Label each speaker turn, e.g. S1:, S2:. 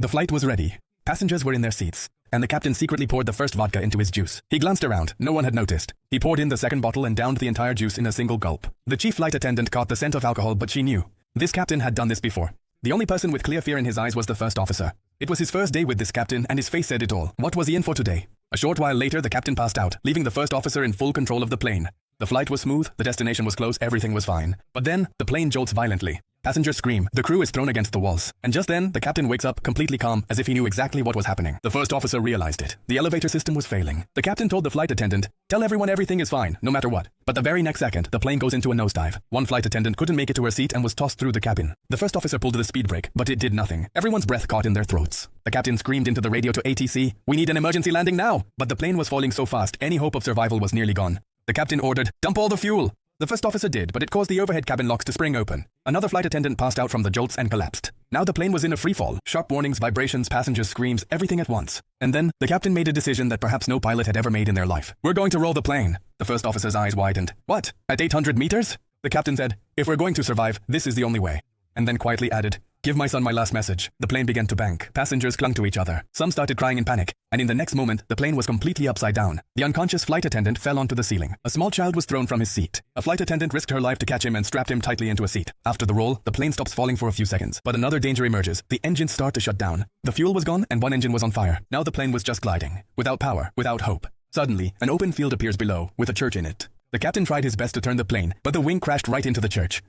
S1: The flight was ready. Passengers were in their seats, and the captain secretly poured the first vodka into his juice. He glanced around. No one had noticed. He poured in the second bottle and downed the entire juice in a single gulp. The chief flight attendant caught the scent of alcohol, but she knew. This captain had done this before. The only person with clear fear in his eyes was the first officer. It was his first day with this captain, and his face said it all. What was he in for today? A short while later, the captain passed out, leaving the first officer in full control of the plane. The flight was smooth, the destination was close, everything was fine. But then, the plane jolts violently. Passengers scream, the crew is thrown against the walls. And just then, the captain wakes up, completely calm, as if he knew exactly what was happening. The first officer realized it. The elevator system was failing. The captain told the flight attendant, "Tell everyone everything is fine, no matter what." But the very next second, the plane goes into a nosedive. One flight attendant couldn't make it to her seat and was tossed through the cabin. The first officer pulled the speed brake, but it did nothing. Everyone's breath caught in their throats. The captain screamed into the radio to ATC, "We need an emergency landing now!" But the plane was falling so fast, any hope of survival was nearly gone. The captain ordered, "Dump all the fuel!" The first officer did, but it caused the overhead cabin locks to spring open. Another flight attendant passed out from the jolts and collapsed. Now the plane was in a freefall. Sharp warnings, vibrations, passengers' screams, everything at once. And then, the captain made a decision that perhaps no pilot had ever made in their life. "We're going to roll the plane." The first officer's eyes widened. "What? At 800 meters?" The captain said, "If we're going to survive, this is the only way." And then quietly added, "Give my son my last message." The plane began to bank. Passengers clung to each other. Some started crying in panic. And in the next moment, the plane was completely upside down. The unconscious flight attendant fell onto the ceiling. A small child was thrown from his seat. A flight attendant risked her life to catch him and strapped him tightly into a seat. After the roll, the plane stops falling for a few seconds. But another danger emerges. The engines start to shut down. The fuel was gone and one engine was on fire. Now the plane was just gliding. Without power, without hope. Suddenly, an open field appears below, with a church in it. The captain tried his best to turn the plane, but the wing crashed right into the church.